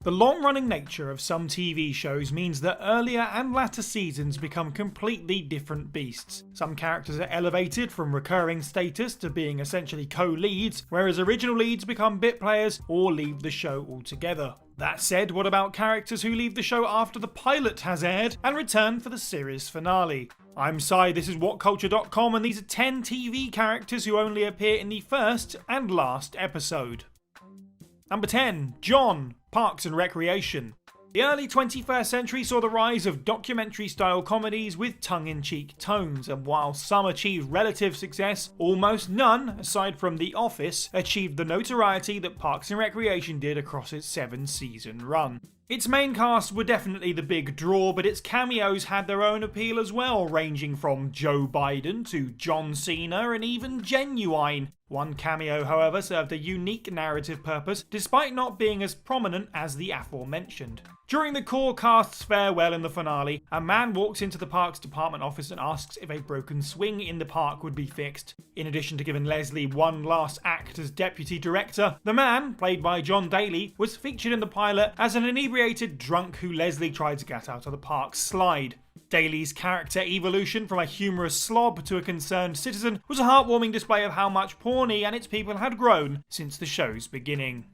The long-running nature of some TV shows means that earlier and latter seasons become completely different beasts. Some characters are elevated from recurring status to being essentially co-leads, whereas original leads become bit players or leave the show altogether. That said, what about characters who leave the show after the pilot has aired and return for the series finale? I'm Sai, this is Whatculture.com, and these are 10 TV characters who only appear in the first and last episode. Number 10. John, Parks and Recreation. The early 21st century saw the rise of documentary-style comedies with tongue-in-cheek tones, and while some achieved relative success, almost none, aside from The Office, achieved the notoriety that Parks and Recreation did across its 7-season run. Its main cast were definitely the big draw, but its cameos had their own appeal as well, ranging from Joe Biden to John Cena and even Genuine. One cameo, however, served a unique narrative purpose, despite not being as prominent as the aforementioned. During the core cast's farewell in the finale, a man walks into the park's department office and asks if a broken swing in the park would be fixed. In addition to giving Leslie one last act as deputy director, the man, played by John Daly, was featured in the pilot as an inebriated drunk who Leslie tried to get out of the park's slide. Daly's character evolution from a humorous slob to a concerned citizen was a heartwarming display of how much Pawnee and its people had grown since the show's beginning.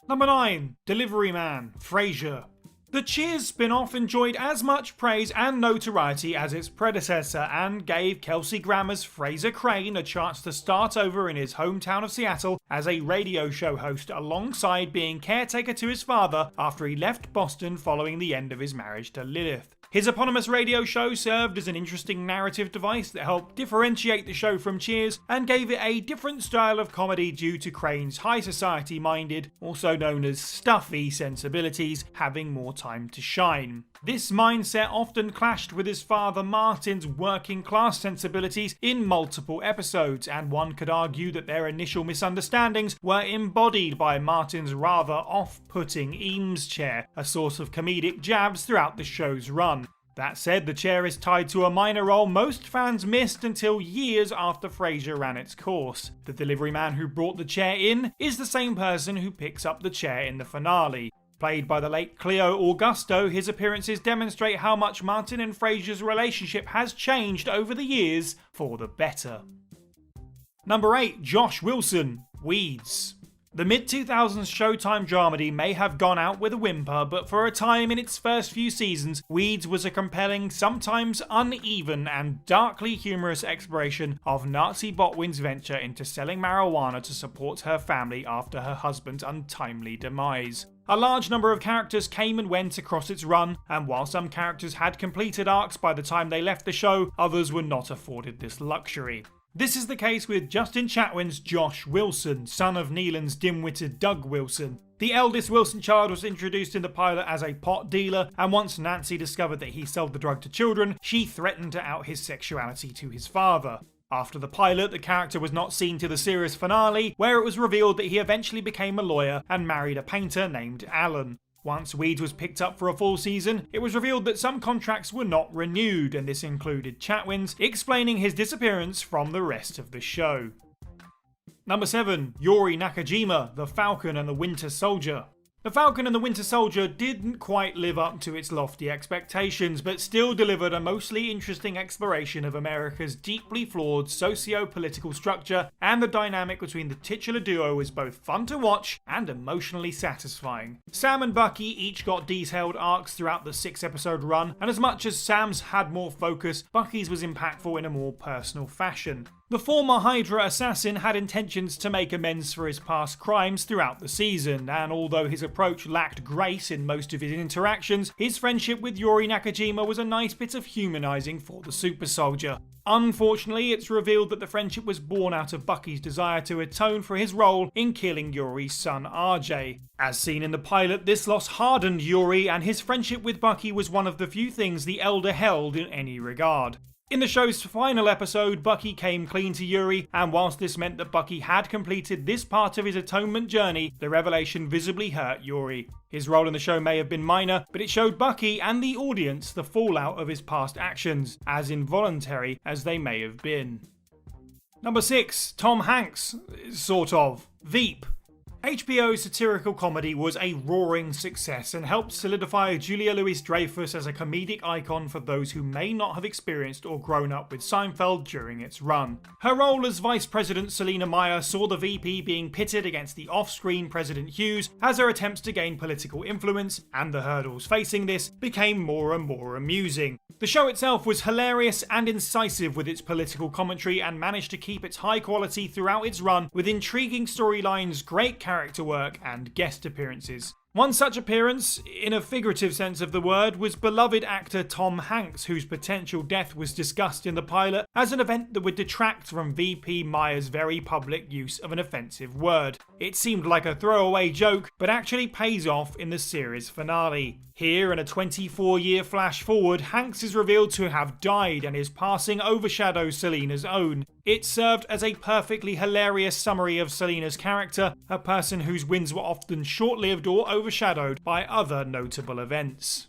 Number 9. Delivery Man, Frasier. The Cheers spin-off enjoyed as much praise and notoriety as its predecessor and gave Kelsey Grammer's Fraser Crane a chance to start over in his hometown of Seattle as a radio show host alongside being caretaker to his father after he left Boston following the end of his marriage to Lilith. His eponymous radio show served as an interesting narrative device that helped differentiate the show from Cheers and gave it a different style of comedy due to Crane's high society-minded, also known as stuffy sensibilities, having more time to shine. This mindset often clashed with his father Martin's working class sensibilities in multiple episodes, and one could argue that their initial misunderstandings were embodied by Martin's rather off-putting Eames chair, a source of comedic jabs throughout the show's run. That said, the chair is tied to a minor role most fans missed until years after Frasier ran its course. The delivery man who brought the chair in is the same person who picks up the chair in the finale. Played by the late Cleo Augusto, his appearances demonstrate how much Martin and Frasier's relationship has changed over the years for the better. Number 8. Josh Wilson, Weeds. The mid-2000s Showtime dramedy may have gone out with a whimper, but for a time in its first few seasons, Weeds was a compelling, sometimes uneven and darkly humorous exploration of Nazi Botwin's venture into selling marijuana to support her family after her husband's untimely demise. A large number of characters came and went across its run, and while some characters had completed arcs by the time they left the show, others were not afforded this luxury. This is the case with Justin Chatwin's Josh Wilson, son of Nealon's dim-witted Doug Wilson. The eldest Wilson child was introduced in the pilot as a pot dealer, and once Nancy discovered that he sold the drug to children, she threatened to out his sexuality to his father. After the pilot, the character was not seen to the series finale, where it was revealed that he eventually became a lawyer and married a painter named Alan. Once Weeds was picked up for a full season, it was revealed that some contracts were not renewed, and this included Chatwin's, explaining his disappearance from the rest of the show. Number 7. Yuri Nakajima, The Falcon and the Winter Soldier. The Falcon and the Winter Soldier didn't quite live up to its lofty expectations, but still delivered a mostly interesting exploration of America's deeply flawed socio-political structure, and the dynamic between the titular duo is both fun to watch and emotionally satisfying. Sam and Bucky each got detailed arcs throughout the 6-episode run, and as much as Sam's had more focus, Bucky's was impactful in a more personal fashion. The former Hydra assassin had intentions to make amends for his past crimes throughout the season, and although his approach lacked grace in most of his interactions, his friendship with Yuri Nakajima was a nice bit of humanizing for the super soldier. Unfortunately, it's revealed that the friendship was born out of Bucky's desire to atone for his role in killing Yuri's son RJ. As seen in the pilot, this loss hardened Yuri, and his friendship with Bucky was one of the few things the Elder held in any regard. In the show's final episode, Bucky came clean to Yuri, and whilst this meant that Bucky had completed this part of his atonement journey, the revelation visibly hurt Yuri. His role in the show may have been minor, but it showed Bucky and the audience the fallout of his past actions, as involuntary as they may have been. Number 6. Tom Hanks, sort of. Veep. HBO's satirical comedy was a roaring success and helped solidify Julia Louis-Dreyfus as a comedic icon for those who may not have experienced or grown up with Seinfeld during its run. Her role as Vice President Selina Meyer saw the VP being pitted against the off-screen President Hughes as her attempts to gain political influence, and the hurdles facing this became more and more amusing. The show itself was hilarious and incisive with its political commentary and managed to keep its high quality throughout its run with intriguing storylines, great character work, and guest appearances. One such appearance, in a figurative sense of the word, was beloved actor Tom Hanks, whose potential death was discussed in the pilot as an event that would detract from VP Meyer's very public use of an offensive word. It seemed like a throwaway joke, but actually pays off in the series finale. Here, in a 24-year flash forward, Hanks is revealed to have died and his passing overshadows Selina's own. It served as a perfectly hilarious summary of Selina's character, a person whose wins were often short-lived or overshadowed by other notable events.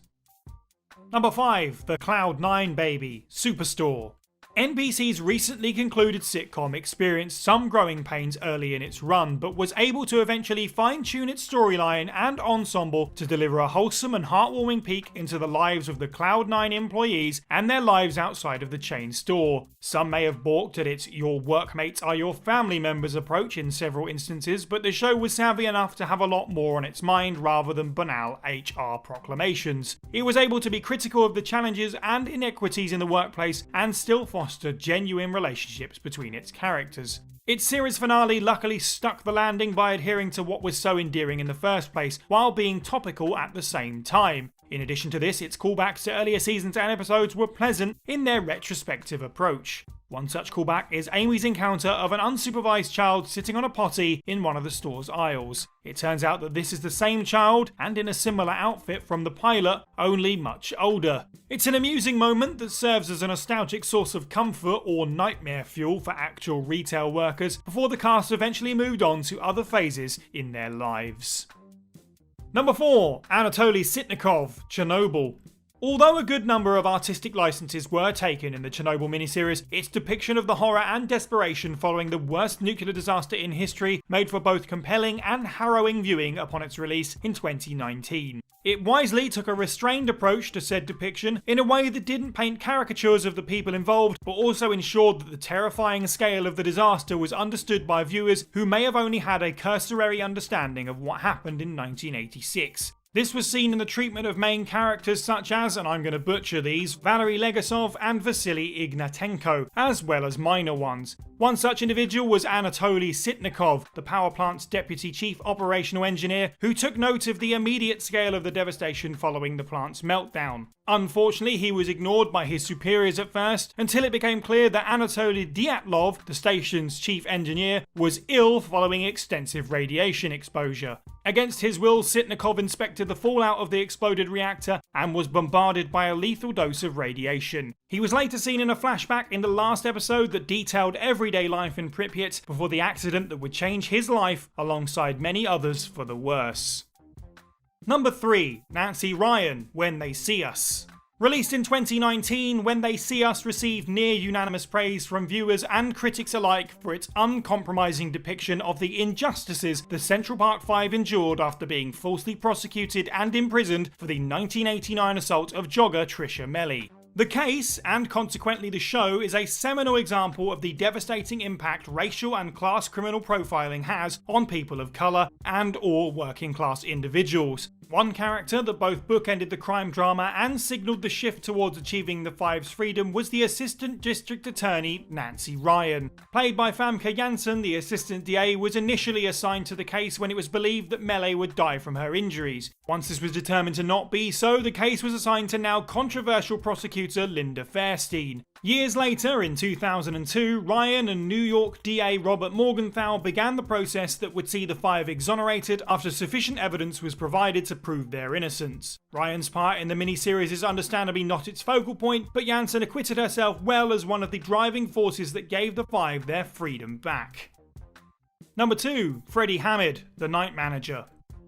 Number 5. The Cloud9 Baby, Superstore. NBC's recently concluded sitcom experienced some growing pains early in its run, but was able to eventually fine-tune its storyline and ensemble to deliver a wholesome and heartwarming peek into the lives of the Cloud9 employees and their lives outside of the chain store. Some may have balked at its "your workmates are your family members" approach in several instances, but the show was savvy enough to have a lot more on its mind rather than banal HR proclamations. It was able to be critical of the challenges and inequities in the workplace and still foster genuine relationships between its characters. Its series finale luckily stuck the landing by adhering to what was so endearing in the first place, while being topical at the same time. In addition to this, its callbacks to earlier seasons and episodes were pleasant in their retrospective approach. One such callback is Amy's encounter of an unsupervised child sitting on a potty in one of the store's aisles. It turns out that this is the same child, and in a similar outfit from the pilot, only much older. It's an amusing moment that serves as a nostalgic source of comfort or nightmare fuel for actual retail workers, before the cast eventually moved on to other phases in their lives. Number 4. Anatoly Sitnikov, Chernobyl. Although a good number of artistic licenses were taken in the Chernobyl miniseries, its depiction of the horror and desperation following the worst nuclear disaster in history made for both compelling and harrowing viewing upon its release in 2019. It wisely took a restrained approach to said depiction in a way that didn't paint caricatures of the people involved, but also ensured that the terrifying scale of the disaster was understood by viewers who may have only had a cursory understanding of what happened in 1986. This was seen in the treatment of main characters such as, and I'm going to butcher these, Valery Legasov and Vasily Ignatenko, as well as minor ones. One such individual was Anatoly Sitnikov, the power plant's deputy chief operational engineer, who took note of the immediate scale of the devastation following the plant's meltdown. Unfortunately, he was ignored by his superiors at first, until it became clear that Anatoly Dyatlov, the station's chief engineer, was ill following extensive radiation exposure. Against his will, Sitnikov inspected the fallout of the exploded reactor and was bombarded by a lethal dose of radiation. He was later seen in a flashback in the last episode that detailed everyday life in Pripyat before the accident that would change his life alongside many others for the worse. Number 3. Nancy Ryan, When They See Us. Released in 2019, When They See Us received near unanimous praise from viewers and critics alike for its uncompromising depiction of the injustices the Central Park Five endured after being falsely prosecuted and imprisoned for the 1989 assault of jogger Trisha Melly. The case, and consequently the show, is a seminal example of the devastating impact racial and class criminal profiling has on people of colour and or working class individuals. One character that both bookended the crime drama and signalled the shift towards achieving the Five's freedom was the Assistant District Attorney Nancy Ryan. Played by Famke Janssen, the Assistant DA was initially assigned to the case when it was believed that Mele would die from her injuries. Once this was determined to not be so, the case was assigned to now controversial prosecutor Linda Fairstein. Years later, in 2002, Ryan and New York DA Robert Morgenthau began the process that would see the Five exonerated after sufficient evidence was provided to prove their innocence. Ryan's part in the miniseries is understandably not its focal point, but Janssen acquitted herself well as one of the driving forces that gave the Five their freedom back. Number 2. Freddie Hamid, The Night Manager.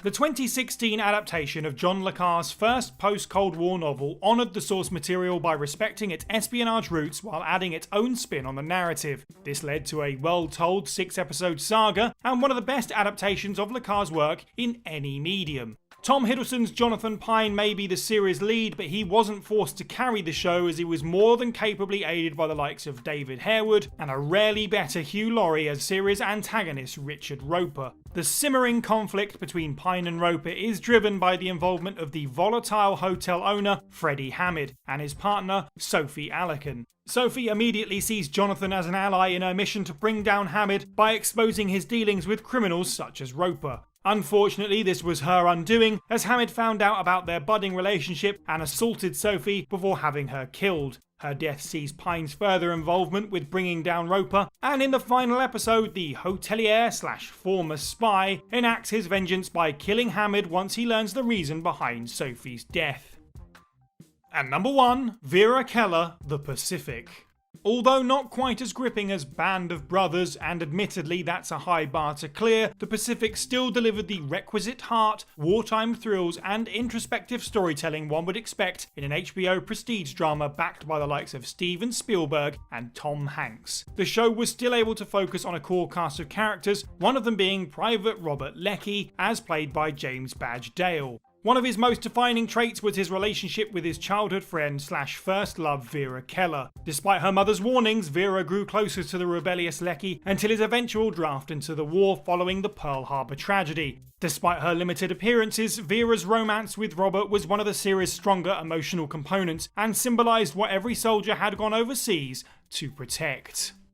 The 2016 adaptation of John le Carre's first post-Cold War novel honoured the source material by respecting its espionage roots while adding its own spin on the narrative. This led to a well-told 6-episode saga and one of the best adaptations of le Carre's work in any medium. Tom Hiddleston's Jonathan Pine may be the series lead, but he wasn't forced to carry the show as he was more than capably aided by the likes of David Harewood and a rarely better Hugh Laurie as series antagonist Richard Roper. The simmering conflict between Pine and Roper is driven by the involvement of the volatile hotel owner Freddie Hamid and his partner Sophie Alican. Sophie immediately sees Jonathan as an ally in her mission to bring down Hamid by exposing his dealings with criminals such as Roper. Unfortunately, this was her undoing, as Hamid found out about their budding relationship and assaulted Sophie before having her killed. Her death sees Pine's further involvement with bringing down Roper, and in the final episode, the hotelier/former spy enacts his vengeance by killing Hamid once he learns the reason behind Sophie's death. And number 1, Vera Keller, The Pacific. Although not quite as gripping as Band of Brothers, and admittedly that's a high bar to clear, The Pacific still delivered the requisite heart, wartime thrills and introspective storytelling one would expect in an HBO prestige drama backed by the likes of Steven Spielberg and Tom Hanks. The show was still able to focus on a core cast of characters, one of them being Private Robert Leckie, as played by James Badge Dale. One of his most defining traits was his relationship with his childhood friend/first love Vera Keller. Despite her mother's warnings, Vera grew closer to the rebellious Leckie until his eventual draft into the war following the Pearl Harbor tragedy. Despite her limited appearances, Vera's romance with Robert was one of the series' stronger emotional components and symbolised what every soldier had gone overseas to protect.